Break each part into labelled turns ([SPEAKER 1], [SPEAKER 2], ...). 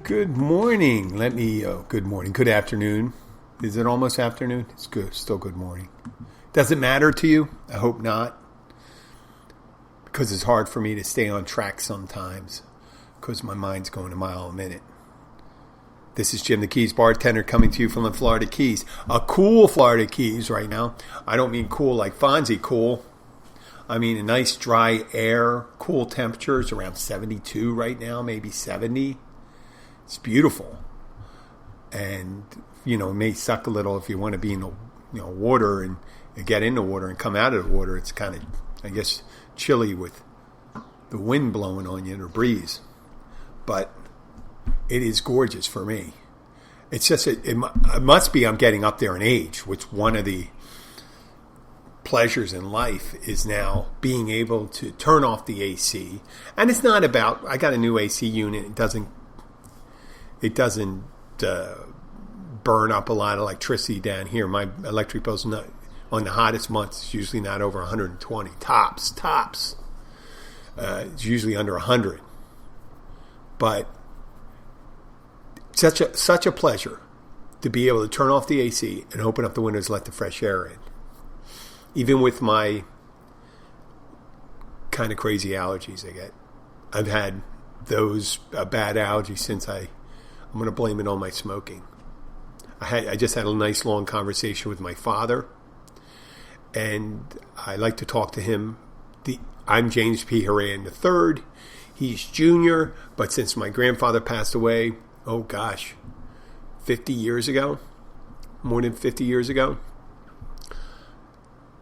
[SPEAKER 1] Good morning. Good morning. Good afternoon. Is it almost afternoon? It's good. Still good morning. Does it matter to you? I hope not. Because it's hard for me to stay on track sometimes. Because my mind's going a mile a minute. This is Jim the Keys Bartender coming to you from the Florida Keys. A cool Florida Keys right now. I don't mean cool like Fonzie cool. I mean a nice dry air, cool temperatures around 72 right now, maybe 70. It's beautiful. And, it may suck a little if you want to be in the water and get in the water and come out of the water. It's kind of, I guess, chilly with the wind blowing on you, or breeze. But it is gorgeous for me. It's just, it must be I'm getting up there in age, which one of the pleasures in life is now being able to turn off the AC. And it's not about, I got a new AC unit. It doesn't burn up a lot of electricity down here. My electric bill's not, on the hottest months, it's usually not over 120. Tops. It's usually under 100. But such a pleasure to be able to turn off the AC and open up the windows, let the fresh air in. Even with my kind of crazy allergies I get. I've had those bad allergies since I'm going to blame it on my smoking. I just had a nice long conversation with my father, and I like to talk to him. I'm James P. Horan III. He's junior, but since my grandfather passed away, 50 years ago, more than 50 years ago,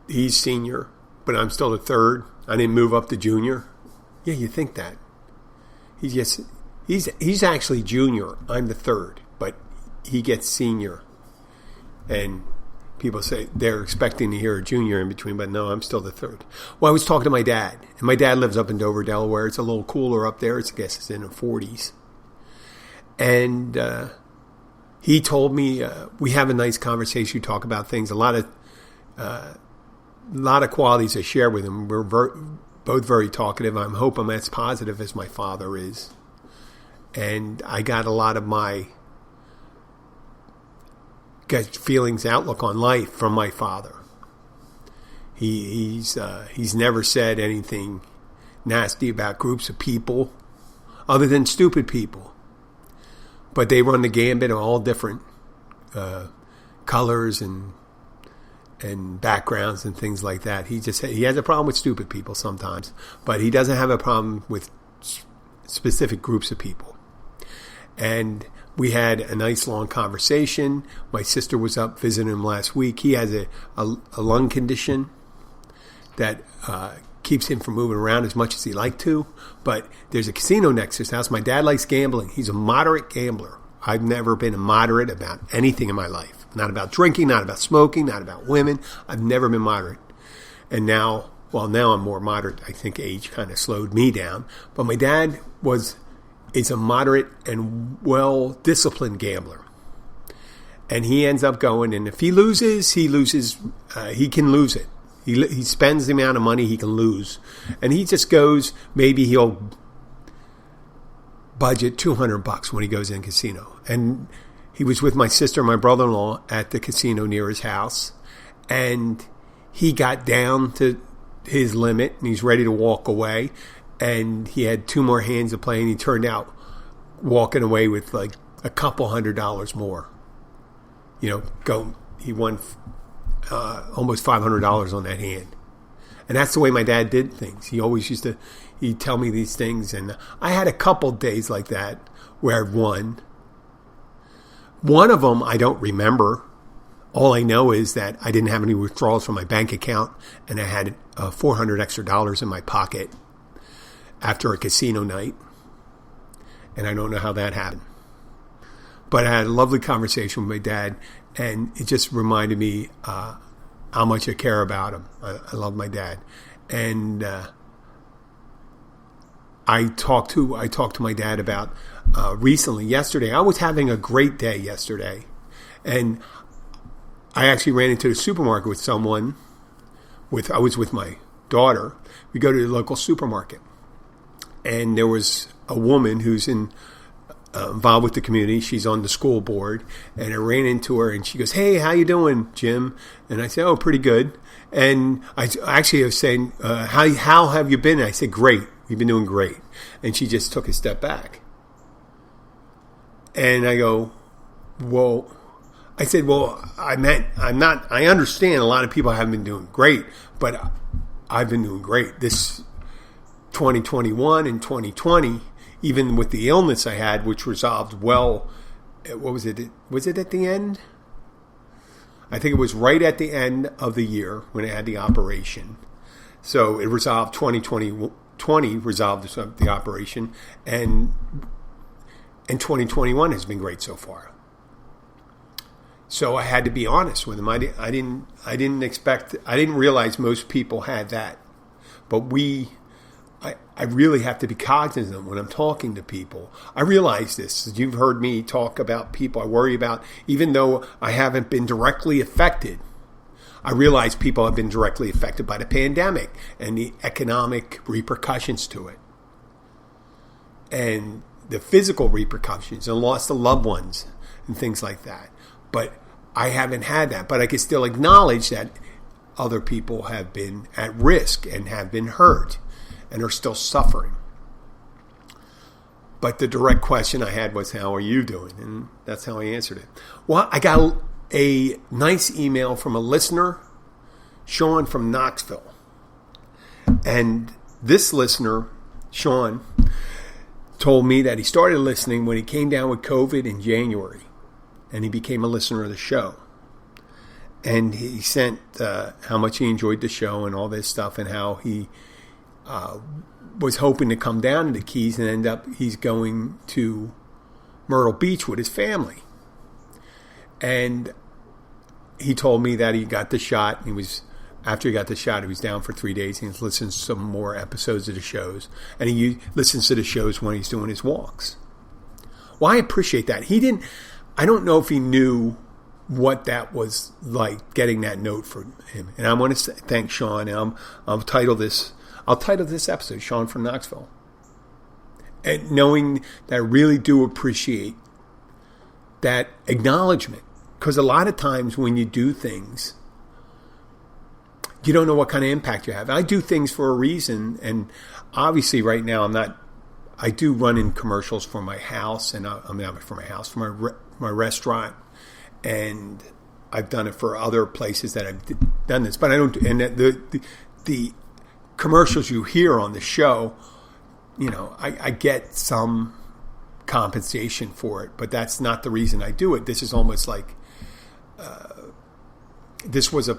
[SPEAKER 1] he's senior, but I'm still the third. I didn't move up to junior. Yeah, you think that. He's actually junior. I'm the third, but he gets senior. And people say they're expecting to hear a junior in between, but no, I'm still the third. Well, I was talking to my dad, and my dad lives up in Dover, Delaware. It's a little cooler up there. I guess it's in the 40s. And he told me, we have a nice conversation. We talk about things. A lot of qualities I share with him. We're both very talkative. I hope I'm as positive as my father is. And I got a lot of my feelings, outlook on life from my father. He's never said anything nasty about groups of people other than stupid people. But they run the gambit of all different colors and backgrounds and things like that. He has a problem with stupid people sometimes, but he doesn't have a problem with specific groups of people. And we had a nice long conversation. My sister was up visiting him last week. He has a lung condition that keeps him from moving around as much as he'd like to. But there's a casino next to his house. My dad likes gambling. He's a moderate gambler. I've never been a moderate about anything in my life. Not about drinking, not about smoking, not about women. I've never been moderate. And now I'm more moderate. I think age kind of slowed me down. But my dad is a moderate and well-disciplined gambler. And he ends up going, and if he loses, he can lose it. He spends the amount of money he can lose. And he just goes, maybe he'll budget $200 when he goes in casino. And he was with my sister and my brother-in-law at the casino near his house. And he got down to his limit, and he's ready to walk away. And he had two more hands to play, and he turned out walking away with like a couple $100 more. He won almost $500 on that hand. And that's the way my dad did things. He always he'd tell me these things. And I had a couple days like that where I won. One of them I don't remember. All I know is that I didn't have any withdrawals from my bank account, and I had $400 extra in my pocket after a casino night. And I don't know how that happened. But I had a lovely conversation with my dad, and it just reminded me how much I care about him. I love my dad. And I talked to my dad about recently, yesterday. I was having a great day yesterday. And I actually ran into the supermarket with someone. I was with my daughter. We go to the local supermarket. And there was a woman who's in involved with the community. She's on the school board, and I ran into her, and she goes, "Hey, how you doing, Jim?" And I said, "Oh, pretty good." And I was saying, "How have you been?" And I said, "Great. We've been doing great." And she just took a step back, and I go, "Well," I said, "Well, I understand a lot of people haven't been doing great, but I've been doing great. This 2021 and 2020." Even with the illness I had, which resolved well, what was it? Was it at the end? I think it was right at the end of the year when I had the operation. So it resolved 2020 resolved the operation, and 2021 has been great so far. So I had to be honest with him. I didn't realize most people had that, but I really have to be cognizant when I'm talking to people. I realize this. You've heard me talk about people I worry about. Even though I haven't been directly affected, I realize people have been directly affected by the pandemic and the economic repercussions to it. And the physical repercussions and loss of loved ones and things like that. But I haven't had that. But I can still acknowledge that other people have been at risk and have been hurt and are still suffering. But the direct question I had was, "How are you doing?" And that's how I answered it. Well, I got a nice email from a listener, Sean from Knoxville. And this listener, Sean, told me that he started listening when he came down with COVID in January. And he became a listener of the show. And he sent how much he enjoyed the show and all this stuff, and how he was hoping to come down to the Keys, and end up he's going to Myrtle Beach with his family. And he told me that he got the shot. After he got the shot, he was down for 3 days. He listens to some more episodes of the shows, and he listens to the shows when he's doing his walks. Well, I appreciate that. I don't know if he knew what that was like, getting that note from him. And I want to thank Sean. And I'll title this episode, Sean from Knoxville. And knowing that I really do appreciate that acknowledgement. Because a lot of times when you do things, you don't know what kind of impact you have. I do things for a reason. And obviously right now I do run in commercials for my house. And for my restaurant. And I've done it for other places that I've done this. But I don't, and the commercials you hear on the show, I get some compensation for it, but that's not the reason I do it. This is almost like this was a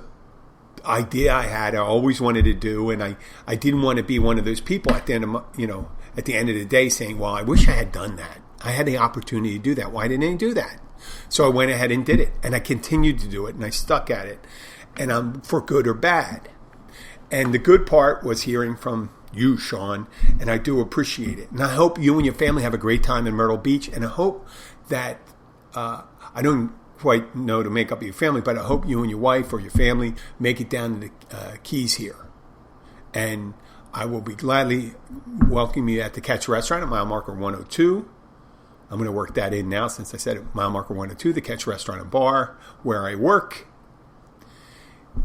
[SPEAKER 1] idea I had. I always wanted to do, and I didn't want to be one of those people at the end of the day saying, "Well, I wish I had done that. I had the opportunity to do that. Why didn't I do that?" So I went ahead and did it, and I continued to do it, and I stuck at it, and I'm for good or bad. And the good part was hearing from you, Sean, and I do appreciate it. And I hope you and your family have a great time in Myrtle Beach, and I hope that, I don't quite know to make up your family, but I hope you and your wife or your family make it down to the Keys here. And I will be gladly welcoming you at the Catch Restaurant at mile marker 102. I'm going to work that in now since I said it, mile marker 102, the Catch Restaurant and Bar, where I work.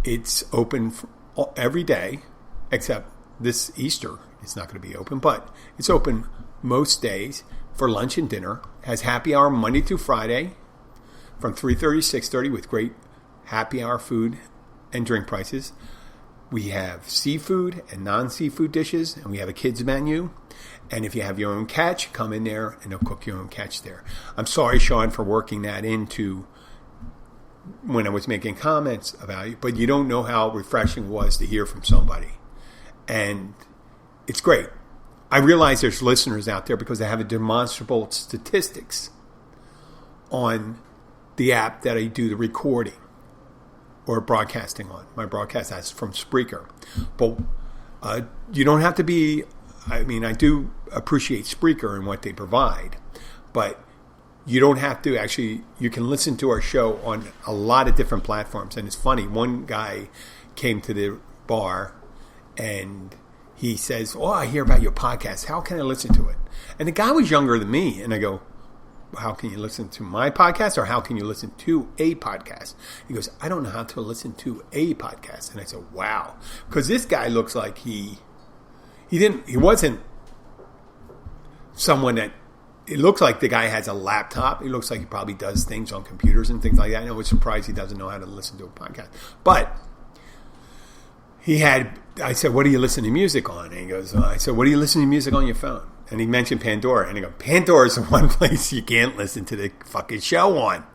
[SPEAKER 1] It's open every day, except this Easter. It's not going to be open, but it's open most days for lunch and dinner. Has happy hour Monday through Friday from 3:30 to 6:30 with great happy hour food and drink prices. We have seafood and non-seafood dishes, and we have a kids menu. And if you have your own catch, come in there and they'll cook your own catch there. I'm sorry, Sean, for working that into when I was making comments about you, but you don't know how refreshing it was to hear from somebody. And it's great. I realize there's listeners out there because I have a demonstrable statistics on the app that I do the recording or broadcasting on. My broadcast is from Spreaker. But you don't have to be, I do appreciate Spreaker and what they provide, but you don't have to actually, you can listen to our show on a lot of different platforms. And it's funny, one guy came to the bar and he says, "Oh, I hear about your podcast. How can I listen to it?" And the guy was younger than me. And I go, how can you listen to my podcast, or how can you listen to a podcast? He goes, I don't know how to listen to a podcast. And I said, wow. Because this guy looks like he wasn't someone that, it looks like the guy has a laptop. He looks like he probably does things on computers and things like that. And I was surprised he doesn't know how to listen to a podcast. But I said, what do you listen to music on? And he goes, I said, what do you listen to music on your phone? And he mentioned Pandora. And I go, Pandora is the one place you can't listen to the fucking show on.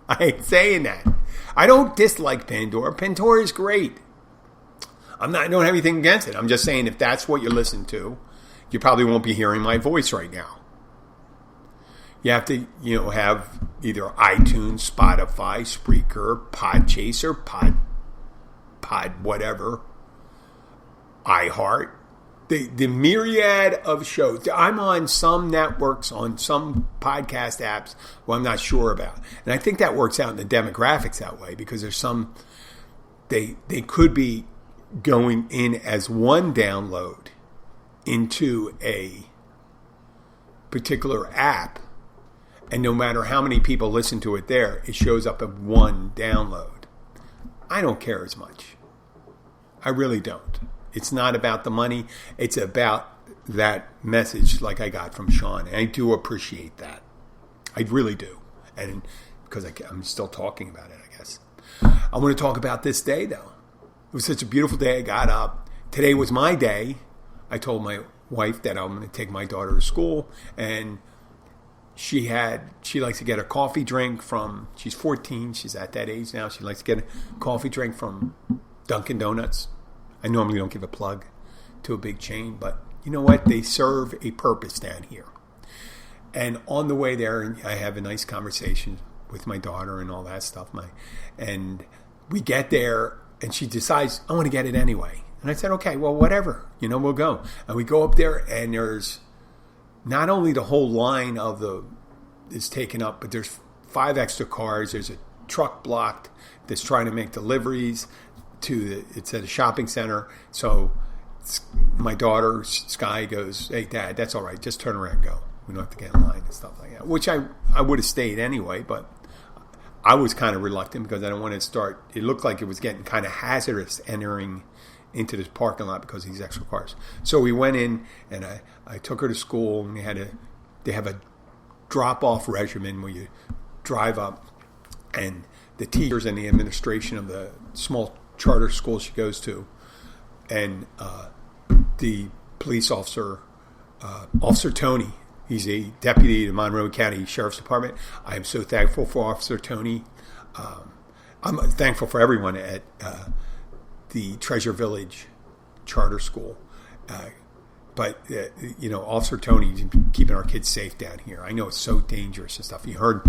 [SPEAKER 1] I ain't saying that. I don't dislike Pandora. Pandora is great. I don't have anything against it. I'm just saying if that's what you're listening to, you probably won't be hearing my voice right now. You have to, have either iTunes, Spotify, Spreaker, Podchaser, Pod whatever, iHeart. The myriad of shows. I'm on some networks, on some podcast apps where I'm not sure about. And I think that works out in the demographics that way, because there's some, they could be going in as one download into a particular app. And no matter how many people listen to it there, it shows up in one download. I don't care as much. I really don't. It's not about the money. It's about that message like I got from Sean. And I do appreciate that. I really do. And because I'm still talking about it, I guess. I want to talk about this day, though. It was such a beautiful day. I got up. Today was my day. I told my wife that I'm going to take my daughter to school. And she likes to get a coffee drink from, she's 14. She's at that age now. She likes to get a coffee drink from Dunkin' Donuts. I normally don't give a plug to a big chain, but you know what? They serve a purpose down here. And on the way there, I have a nice conversation with my daughter and all that stuff. And we get there, and she decides, I want to get it anyway. And I said, okay, well, whatever. We'll go. And we go up there, and there's not only the whole line is taken up, but there's 5 extra cars. There's a truck blocked that's trying to make deliveries. It's at a shopping center. So my daughter, Sky, goes, hey, Dad, that's all right. Just turn around and go. We don't have to get in line and stuff like that, which I would have stayed anyway, but I was kind of reluctant because I don't want to start. It looked like it was getting kind of hazardous entering into this parking lot because of these extra cars. So we went in, and I took her to school, and they have a drop-off regimen where you drive up, and the teachers and the administration of the small charter school she goes to, and the police officer, Officer Tony, he's a deputy to Monroe County Sheriff's Department. I am so thankful for Officer Tony. I'm thankful for everyone at the Treasure Village Charter School. But Officer Tony's keeping our kids safe down here. I know it's so dangerous and stuff. You heard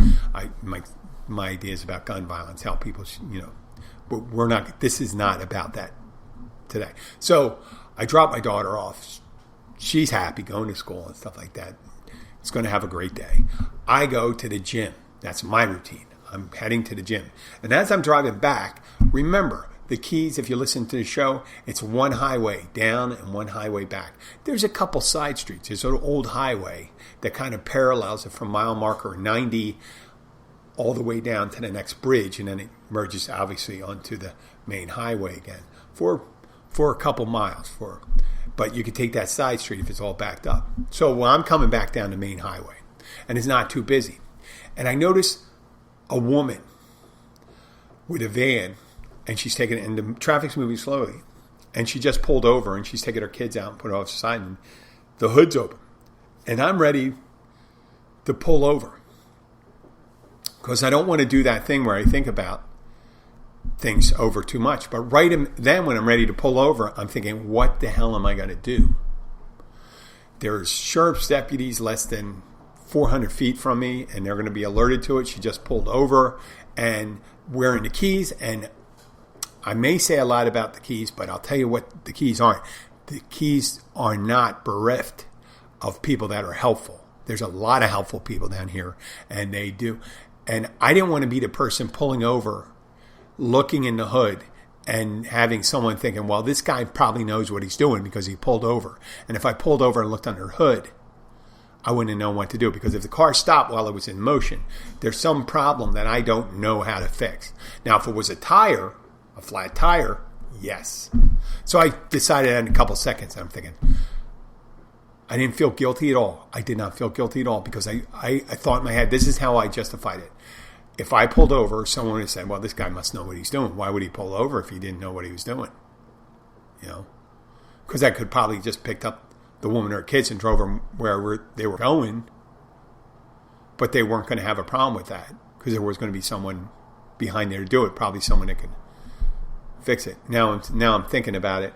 [SPEAKER 1] my ideas about gun violence, how people, but we're not. This is not about that today. So I dropped my daughter off. She's happy going to school and stuff like that. It's going to have a great day. I go to the gym. That's my routine. I'm heading to the gym. And as I'm driving back, remember, the Keys, if you listen to the show, it's one highway down and one highway back. There's a couple side streets. There's an old highway that kind of parallels it from mile marker 90 all the way down to the next bridge, and then it merges obviously onto the main highway again for a couple miles. But you could take that side street if it's all backed up. So I'm coming back down the main highway, and it's not too busy. And I noticed a woman with a van, and she's taking it, and the traffic's moving slowly, and she just pulled over, and she's taking her kids out and put it off the side, and the hood's open. And I'm ready to pull over, because I don't want to do that thing where I think about things over too much. But then when I'm ready to pull over, I'm thinking, what the hell am I going to do? There's sheriff's deputies less than 400 feet from me, and they're going to be alerted to it. She just pulled over, and wearing the keys. And I may say a lot about the keys, but I'll tell you what the keys aren't. The keys are not bereft of people that are helpful. There's a lot of helpful people down here, and they do. And I didn't want to be the person pulling over, looking in the hood, and having someone thinking, well, this guy probably knows what he's doing because he pulled over. And if I pulled over and looked under the hood, I wouldn't have known what to do, because if the car stopped while it was in motion, there's some problem that I don't know how to fix. Now, if it was a flat tire, yes. So I decided in a couple seconds, I'm thinking, I didn't feel guilty at all. I did not feel guilty at all, because I thought in my head, this is how I justified it. If I pulled over, someone would say, well, this guy must know what he's doing. Why would he pull over if he didn't know what he was doing? Because I could probably just picked up the woman or kids and drove them wherever they were going. But they weren't going to have a problem with that, because there was going to be someone behind there to do it, probably someone that could fix it. Now I'm thinking about it.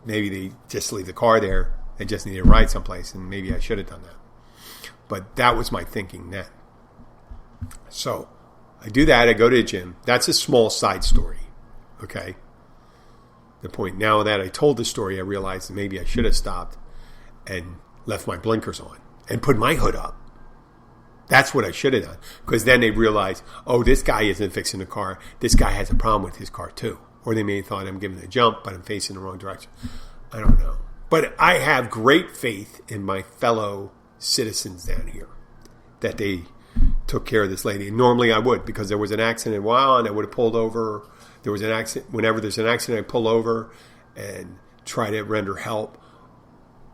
[SPEAKER 1] Maybe they just leave the car there. They just need to ride someplace, and maybe I should have done that. But that was my thinking then. So I do that. I go to the gym. That's a small side story. Okay. The point, now that I told the story, I realized that maybe I should have stopped and left my blinkers on and put my hood up. That's what I should have done. Because then they realize, oh, this guy isn't fixing the car. This guy has a problem with his car too. Or they may have thought I'm giving a jump, but I'm facing the wrong direction. I don't know. But I have great faith in my fellow citizens down here that they took care of this lady. Normally I would, because there was an accident a while and I would have pulled over. There was an accident. Whenever there's an accident, I pull over and try to render help.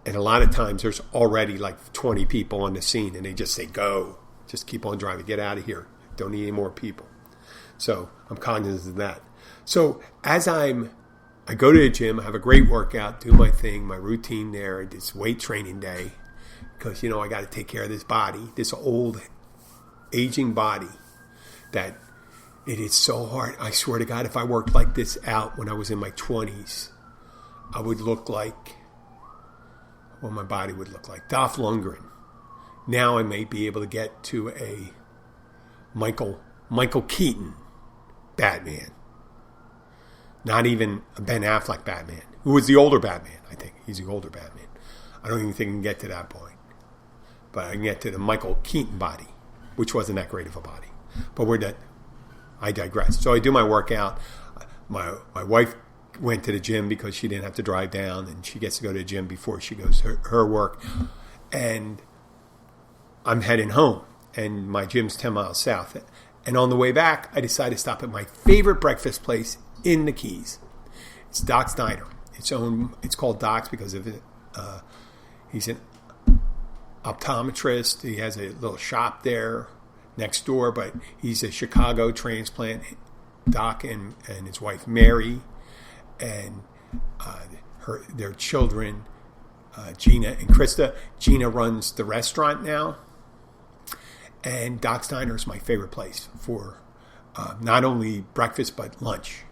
[SPEAKER 1] And a lot of times there's already like 20 people on the scene, and they just say, go. Just keep on driving. Get out of here. Don't need any more people. So I'm cognizant of that. So as I go to the gym, I have a great workout, do my thing, my routine there. It's weight training day, because, I got to take care of this body, this old, aging body, that it is so hard. I swear to God, if I worked like this out when I was in my 20s, I would look like, well, my body would look like Dolph Lundgren. Now I may be able to get to a Michael Keaton Batman. Not even a Ben Affleck Batman, who was the older Batman, I think. He's the older Batman. I don't even think I can get to that point. But I can get to the Michael Keaton body, which wasn't that great of a body. But I digress. So I do my workout. My wife went to the gym because she didn't have to drive down, and she gets to go to the gym before she goes to her work. And I'm heading home, and my gym's 10 miles south. And on the way back, I decided to stop at my favorite breakfast place in the Keys. It's Doc's Diner. It's called Doc's because of it. He's an optometrist. He has a little shop there next door, but he's a Chicago transplant. Doc and his wife Mary and their children Gina and Krista. Gina runs the restaurant now, and Doc's Diner is my favorite place for not only breakfast but lunch.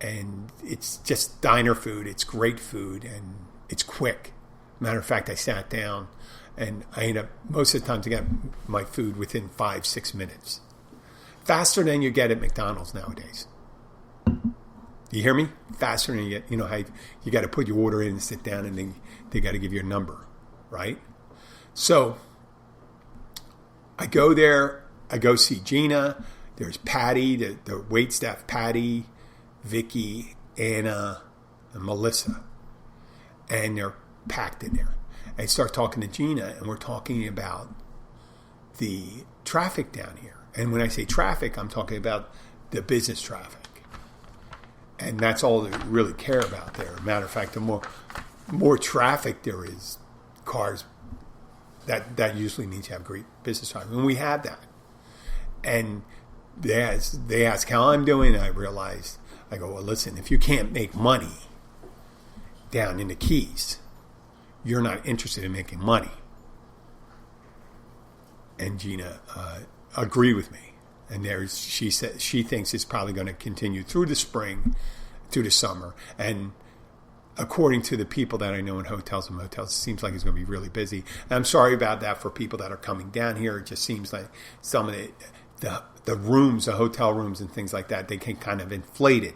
[SPEAKER 1] And it's just diner food. It's great food, and it's quick. Matter of fact, I sat down, and I end up most of the time to get my food within 5-6 minutes. Faster than you get at McDonald's nowadays. You hear me? Faster than you get. How you got to put your order in and sit down, and they got to give you a number, right? So I go there. I go see Gina. There's Patty, the waitstaff, Patty, Vicky, Anna, and Melissa. And they're packed in there. I start talking to Gina, and we're talking about the traffic down here. And when I say traffic, I'm talking about the business traffic. And that's all they really care about there. Matter of fact, the more traffic there is, cars, that usually means you have great business traffic. And we have that. And they ask how I'm doing, and I realized, I go, well, listen, if you can't make money down in the Keys, you're not interested in making money. And Gina agreed with me. And she said she thinks it's probably going to continue through the spring, through the summer. And according to the people that I know in hotels and motels, it seems like it's going to be really busy. And I'm sorry about that for people that are coming down here. It just seems like some of the rooms, the hotel rooms and things like that, they can kind of inflate it.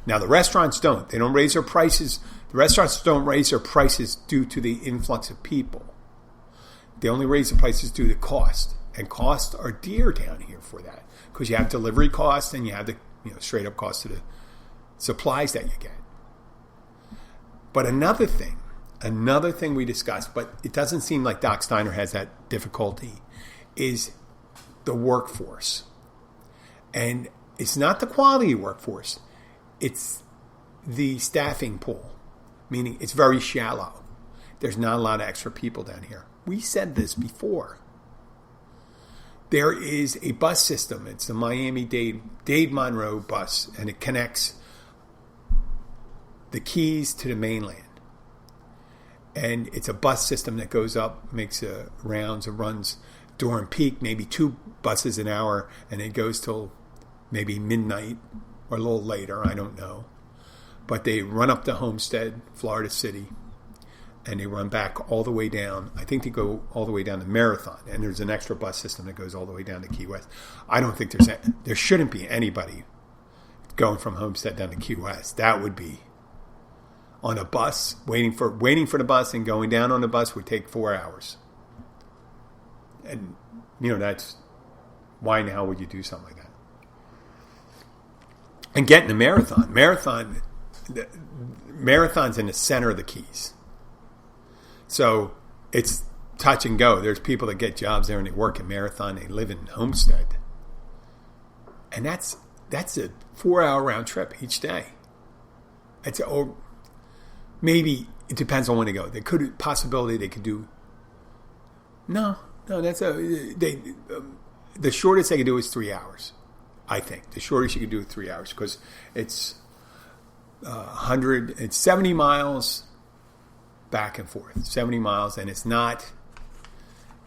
[SPEAKER 1] Now, the restaurants don't. They don't raise their prices. The restaurants don't raise their prices due to the influx of people. They only raise the prices due to cost. And costs are dear down here for that. Because you have delivery costs and you have the straight up cost of the supplies that you get. But another thing, another thing we discussed, but it doesn't seem like Doc Steiner has that difficulty, is the workforce. And it's not the quality workforce. It's the staffing pool, meaning it's very shallow. There's not a lot of extra people down here. We said this before. There is a bus system. It's the Miami-Dade Monroe bus, and it connects the Keys to the mainland. And it's a bus system that goes up, makes rounds, it runs during peak, maybe 2 buses an hour, and it goes till maybe midnight or a little later, I don't know. But they run up to Homestead, Florida City, and they run back all the way down. I think they go all the way down to Marathon, and there's an extra bus system that goes all the way down to Key West. I don't think there shouldn't be anybody going from Homestead down to Key West. That would be on a bus, waiting for the bus and going down on the bus would take 4 hours. And, that's why in the hell would you do something like that? And getting the Marathon's in the center of the Keys. So it's touch and go. There's people that get jobs there and they work in Marathon. They live in Homestead. And that's a 4-hour round trip each day. Maybe it depends on when they go. There could possibility they could do. No, the shortest they could do is 3 hours. I think the shortest you could do is 3 hours because it's 70 miles back and forth, 70 miles, and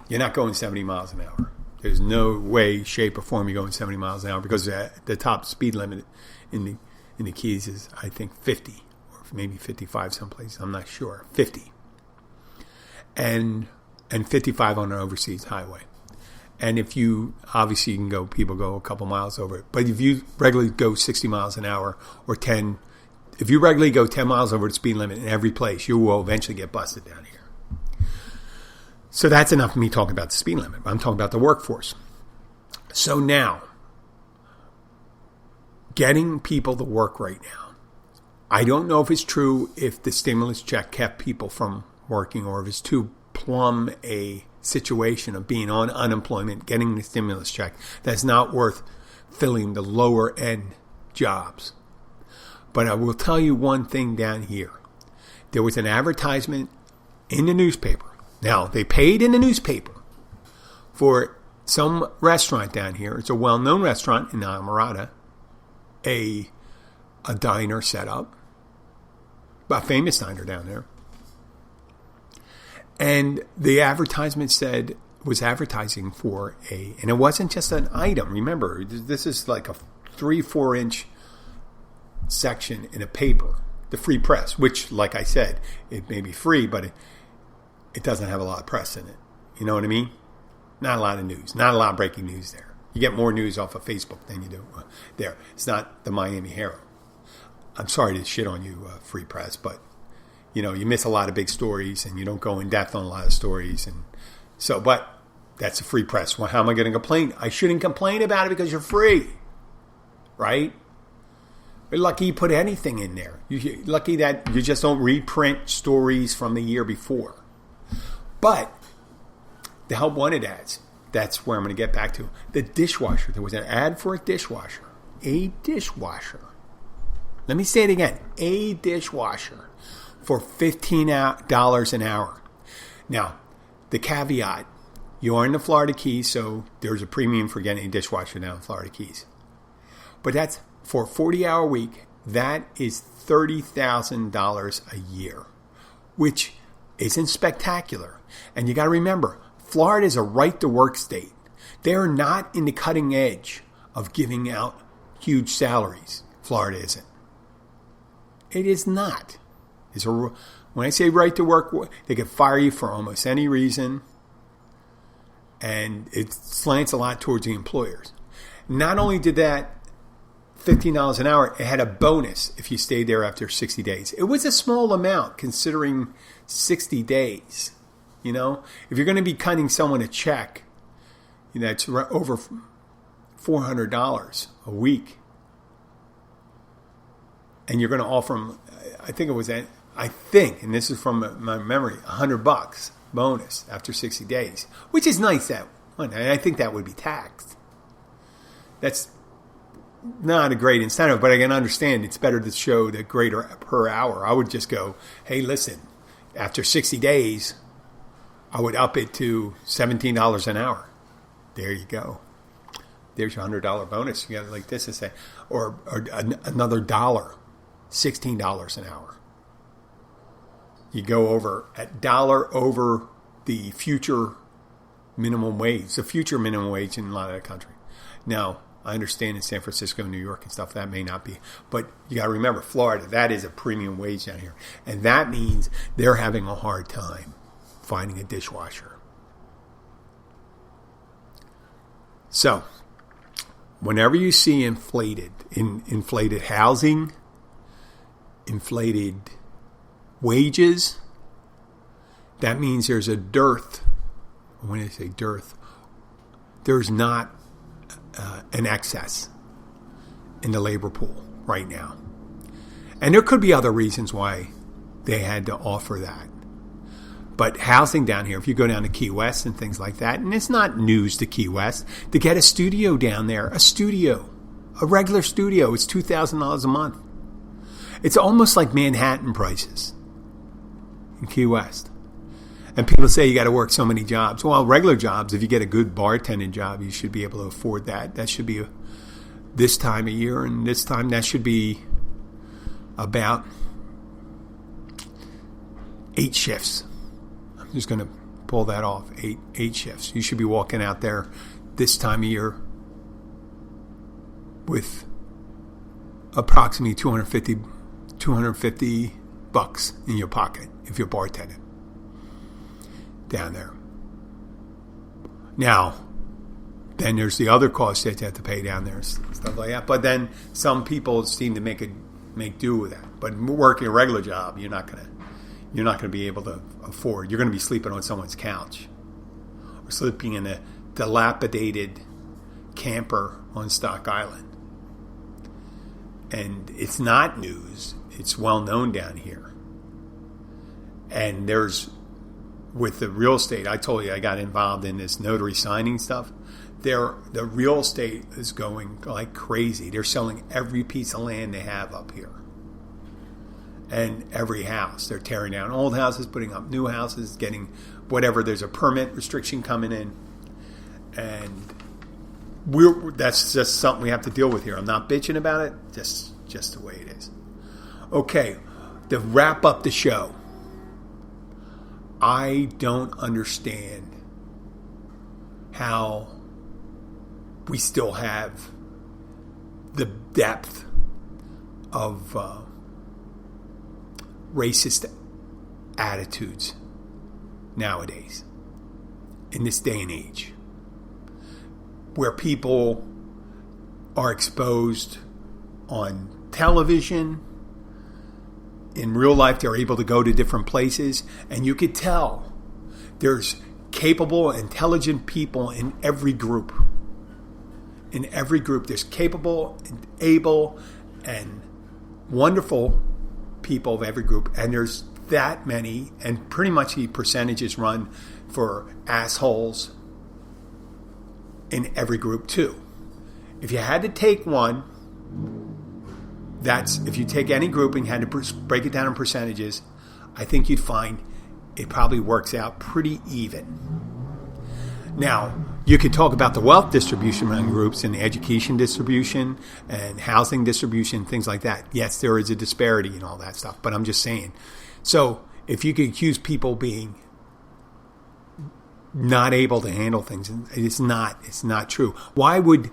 [SPEAKER 1] you're not going 70 miles an hour. There's no way, shape, or form you're going 70 miles an hour because the top speed limit in the Keys is, I think, 50 or maybe 55 someplace. I'm not sure. 50. And 55 on an overseas highway. And if obviously people go a couple miles over it. But if you regularly go 60 miles an hour or if you regularly go 10 miles over the speed limit in every place, you will eventually get busted down here. So that's enough of me talking about the speed limit. I'm talking about the workforce. So now, getting people to work right now. I don't know if it's true if the stimulus check kept people from working or if it's too plumb a situation of being on unemployment, getting the stimulus check. That's not worth filling the lower end jobs. But I will tell you one thing down here. There was an advertisement in the newspaper. Now, they paid in the newspaper for some restaurant down here. It's a well-known restaurant in Almirada. A diner set up. A famous diner down there. And the advertisement was advertising for and it wasn't just an item. Remember, this is like a 3-4 inch section in a paper, the free press, which, like I said, it may be free, but it doesn't have a lot of press in it. You know what I mean? Not a lot of news, not a lot of breaking news there. You get more news off of Facebook than you do there. It's not the Miami Herald. I'm sorry to shit on you, free press, but you miss a lot of big stories and you don't go in depth on a lot of stories. And so, but that's a free press. Well, how am I going to complain? I shouldn't complain about it because you're free, right? You're lucky you put anything in there. You're lucky that you just don't reprint stories from the year before. But the help wanted ads, that's where I'm going to get back to. The dishwasher. There was an ad for a dishwasher. A dishwasher. Let me say it again. A dishwasher for $15 an hour. Now, the caveat, you are in the Florida Keys, so there's a premium for getting a dishwasher down in Florida Keys. But that's for a 40-hour week. That is $30,000 a year, which isn't spectacular. And you got to remember, Florida is a right-to-work state. They're not in the cutting edge of giving out huge salaries. Florida isn't. It is not. When I say right to work, they can fire you for almost any reason. And it slants a lot towards the employers. Not only did that $15 an hour, it had a bonus if you stayed there after 60 days. It was a small amount considering 60 days. If you're going to be cutting someone a check, it's over $400 a week. And you're going to offer them, I think it was I think, and this is from my memory, $100 bonus after 60 days, which is nice. And I think that would be taxed. That's not a great incentive, but I can understand it's better to show the greater per hour. I would just go, hey, listen, after 60 days, I would up it to $17 an hour. There you go. There's your $100 bonus. You got it like this to say, or another $1, $16 an hour. You go over at $1 over the future minimum wage, the future minimum wage in a lot of the country. Now, I understand in San Francisco, New York and stuff, that may not be. But you got to remember, Florida, that is a premium wage down here. And that means they're having a hard time finding a dishwasher. So, whenever you see inflated housing, inflated wages, that means there's a dearth. When I say dearth, there's not an excess in the labor pool right now. And there could be other reasons why they had to offer that. But housing down here, if you go down to Key West and things like that, and it's not news to Key West, to get a studio down there, a regular studio, it's $2,000 a month. It's almost like Manhattan prices in Key West. And people say you got to work so many jobs. Well, regular jobs, if you get a good bartending job, you should be able to afford that. That should be this time of year, and this time that should be about 8 shifts. I'm just going to pull that off. Eight shifts. You should be walking out there this time of year with approximately $250 in your pocket if you're bartending down there. Now, then there's the other costs that you have to pay down there, stuff like that. But then some people seem to make do with that. But working a regular job, you're not gonna be able to afford. You're gonna be sleeping on someone's couch or sleeping in a dilapidated camper on Stock Island. And it's not news. It's well known down here. And with the real estate, I told you I got involved in this notary signing stuff. The real estate is going like crazy. They're selling every piece of land they have up here. And every house. They're tearing down old houses, putting up new houses, getting whatever. There's a permit restriction coming in. And that's just something we have to deal with here. I'm not bitching about it. Just the way it is. Okay, to wrap up the show. I don't understand how we still have the depth of racist attitudes nowadays in this day and age, where people are exposed on television. In real life, they're able to go to different places, and you could tell there's capable, intelligent people in every group. In every group, there's capable, and able, and wonderful people of every group, and there's that many, and pretty much the percentages run for assholes in every group too. If you had to take one, if you take any group and you had to break it down in percentages, I think you'd find it probably works out pretty even. Now, you could talk about the wealth distribution among groups and the education distribution and housing distribution, things like that. Yes, there is a disparity and all that stuff, but I'm just saying. So, if you could accuse people being not able to handle things, it's not true. Why would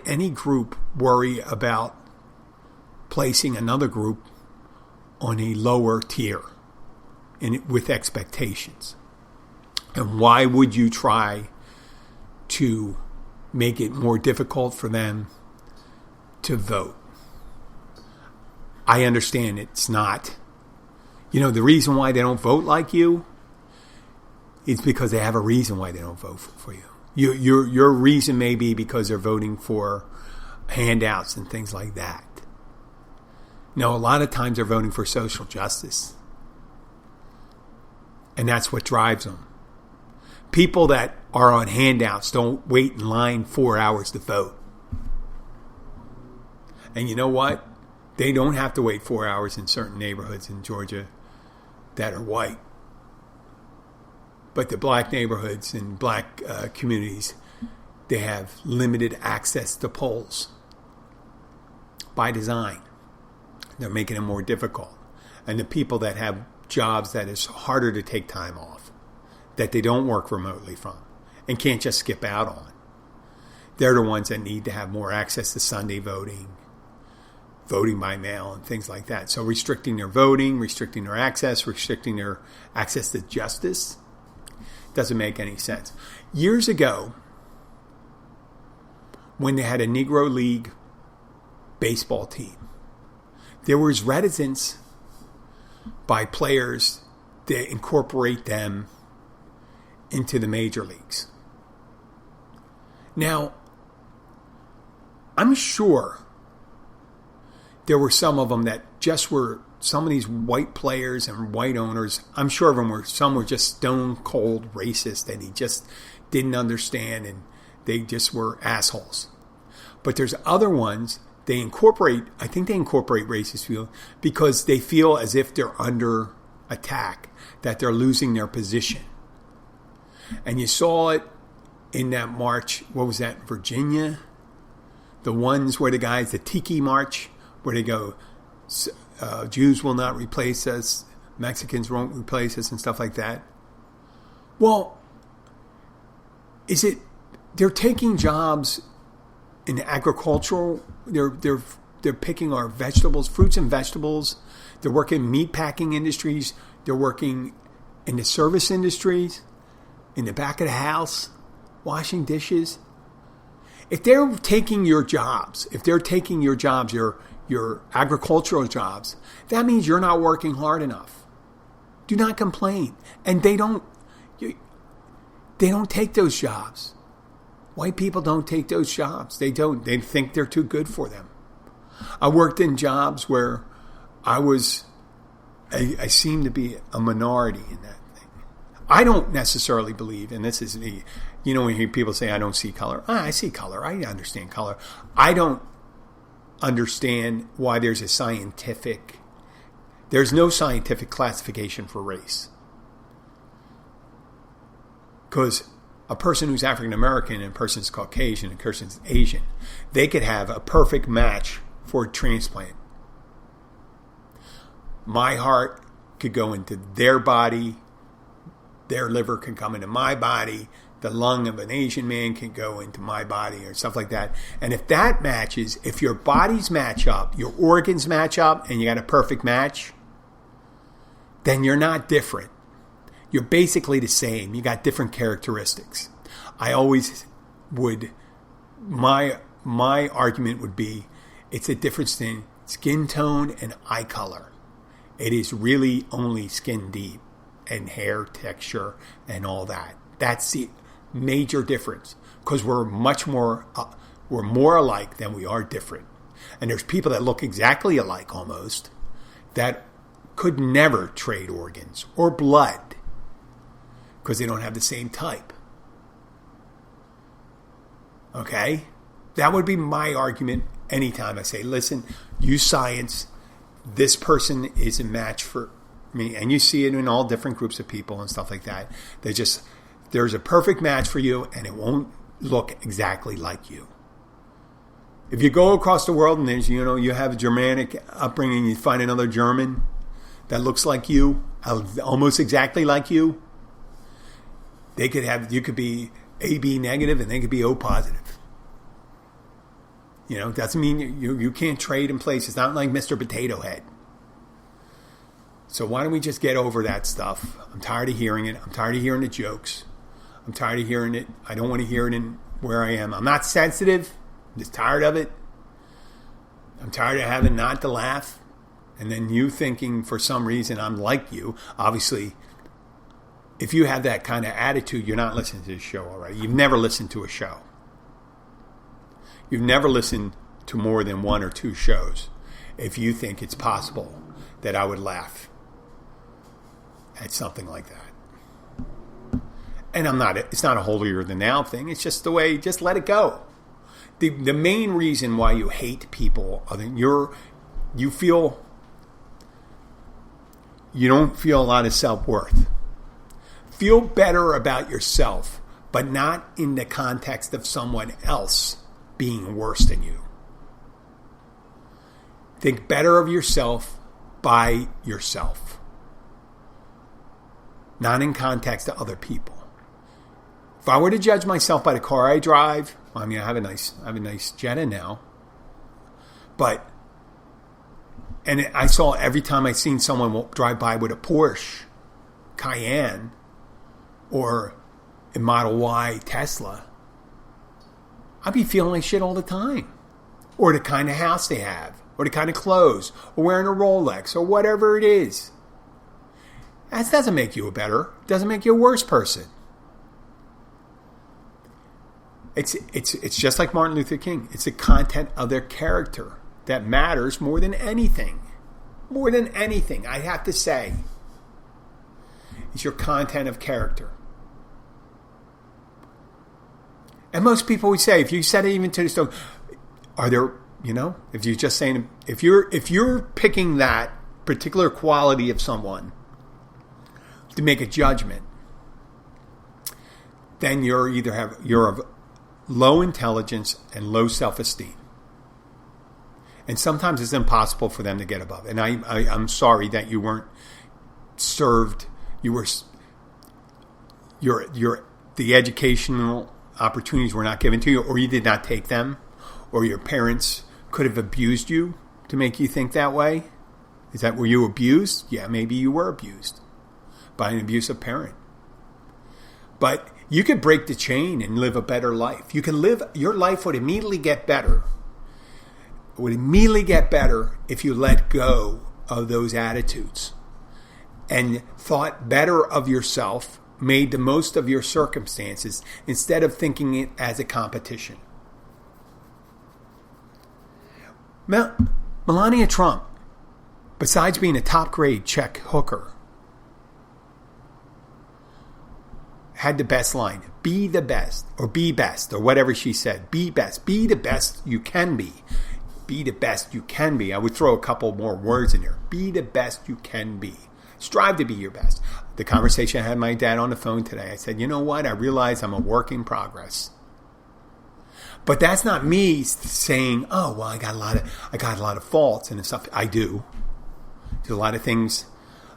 [SPEAKER 1] any group worry about placing another group on a lower tier with expectations? And why would you try to make it more difficult for them to vote? I understand it's not. The reason why they don't vote like you is because they have a reason why they don't vote for you. Your reason may be because they're voting for handouts and things like that. No, a lot of times they're voting for social justice. And that's what drives them. People that are on handouts don't wait in line 4 hours to vote. And you know what? They don't have to wait 4 hours in certain neighborhoods in Georgia that are white. But the black neighborhoods and black communities, they have limited access to polls by design. They're making it more difficult. And the people that have jobs that is harder to take time off, that they don't work remotely from, and can't just skip out on, they're the ones that need to have more access to Sunday voting, voting by mail, and things like that. So restricting their voting, restricting their access to justice doesn't make any sense. Years ago, when they had a Negro League baseball team, there was reticence by players to incorporate them into the major leagues. Now, I'm sure there were some of them that just were, some of these white players and white owners, I'm sure of them some were just stone cold racist and he just didn't understand and they just were assholes. But there's other ones, I think they incorporate racist feeling because they feel as if they're under attack, that they're losing their position. And you saw it in that march, what was that, Virginia? The ones where the Tiki March, where they go, Jews will not replace us, Mexicans won't replace us, and stuff like that. Well, they're taking jobs in agricultural, they're picking our vegetables, fruits and vegetables. They're working meat packing industries. They're working in the service industries, in the back of the house, washing dishes. If they're taking your jobs, your agricultural jobs, that means you're not working hard enough. Do not complain. And they don't take those jobs. White people don't take those jobs. They don't. They think they're too good for them. I worked in jobs where I seem to be a minority in that thing. I don't necessarily believe, and this is me, when you hear people say, I don't see color. I see color. I understand color. I don't understand why there's no scientific classification for race. Because a person who's African American and a person's Caucasian and a person's Asian, they could have a perfect match for a transplant. My heart could go into their body, their liver can come into my body, the lung of an Asian man can go into my body or stuff like that. And if that matches, if your bodies match up, your organs match up, and you got a perfect match, then you're not different. You're basically the same. You got different characteristics. I always would, my argument would be, it's a difference in skin tone and eye color. It is really only skin deep and hair texture and all that. That's the major difference, because we're more alike than we are different. And there's people that look exactly alike almost that could never trade organs or blood because they don't have the same type. Okay? That would be my argument anytime I say, listen, use science. This person is a match for me. And you see it in all different groups of people and stuff like that. There's a perfect match for you, and it won't look exactly like you. If you go across the world and there's, you have a Germanic upbringing, you find another German that looks like you, almost exactly like you, you could be AB negative and they could be O positive. It doesn't mean you can't trade in place. It's not like Mr. Potato Head. So why don't we just get over that stuff? I'm tired of hearing it. I'm tired of hearing the jokes. I'm tired of hearing it. I don't want to hear it in where I am. I'm not sensitive. I'm just tired of it. I'm tired of having not to laugh. And then you thinking for some reason I'm like you. Obviously, if you have that kind of attitude, you're not listening to the show already. You've never listened to a show. You've never listened to more than one or two shows. if you think it's possible that I would laugh at something like that. And it's not a holier than thou thing. It's just the way, just let it go. The main reason why you hate people, you don't feel a lot of self-worth. Feel better about yourself, but not in the context of someone else being worse than you. Think better of yourself by yourself, not in context to other people. If I were to judge myself by the car I drive, I have a nice Jetta now, and I saw every time I seen someone drive by with a Porsche Cayenne or a Model Y Tesla, I'd be feeling like shit all the time. Or the kind of house they have, or the kind of clothes, or wearing a Rolex, or whatever it is. That doesn't make you it doesn't make you a worse person. It's just like Martin Luther King. It's the content of their character that matters more than anything. More than anything, I have to say. It's your content of character. And most people would say, if you said it even to the stone, are there, if you're just saying, if you're picking that particular quality of someone to make a judgment, then you're of low intelligence and low self-esteem. And sometimes it's impossible for them to get above. And I'm sorry that you weren't served. The educational opportunities were not given to you, or you did not take them, or your parents could have abused you to make you think that way. Were you abused? Yeah, maybe you were abused by an abusive parent. But you could break the chain and live a better life. Your life would immediately get better. It would immediately get better if you let go of those attitudes and thought better of yourself, made the most of your circumstances instead of thinking it as a competition. Melania Trump, besides being a top grade Czech hooker, had the best line. Be the best, or be best, or whatever she said. Be best. Be the best you can be. Be the best you can be. I would throw a couple more words in there. Be the best you can be. Strive to be your best. The conversation I had with my dad on the phone today, I said, you know what? I realize I'm a work in progress. But that's not me saying, oh, well, I got a lot of faults and stuff. I do. There's a lot of things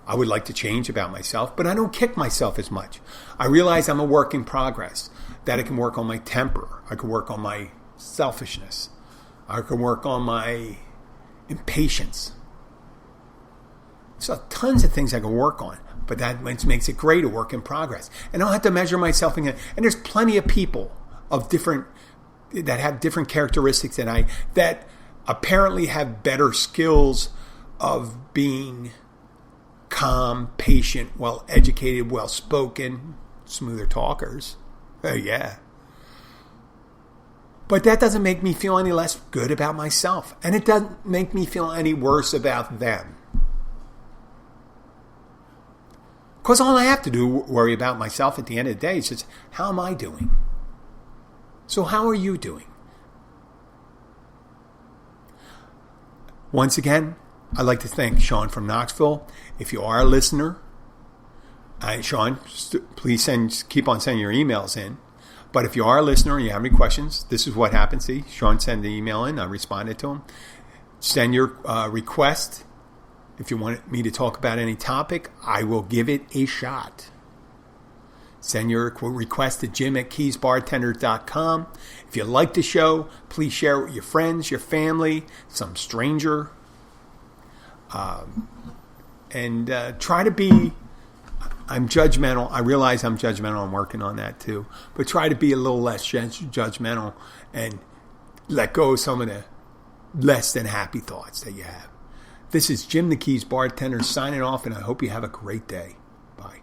[SPEAKER 1] I would like to change about myself, but I don't kick myself as much. I realize I'm a work in progress, that I can work on my temper. I can work on my selfishness. I can work on my impatience. So tons of things I can work on, but that makes it great, a work in progress. And I don't have to measure myself again. And there's plenty of people that have different characteristics than I, that apparently have better skills of being calm, patient, well-educated, well-spoken, smoother talkers. Yeah. But that doesn't make me feel any less good about myself. And it doesn't make me feel any worse about them. Because all I have to do worry about myself at the end of the day is just, how am I doing? So how are you doing? Once again, I'd like to thank Sean from Knoxville. If you are a listener, Sean, please keep on sending your emails in. But if you are a listener and you have any questions, this is what happens. See, Sean sent the email in. I responded to him. Send your request. If you want me to talk about any topic, I will give it a shot. Send your request to jim@keysbartender.com. If you like the show, please share it with your friends, your family, some stranger. And try to be... I'm judgmental. I realize I'm judgmental. I'm working on that too. But try to be a little less judgmental and let go of some of the less than happy thoughts that you have. This is Jim the Keys Bartender signing off, and I hope you have a great day. Bye.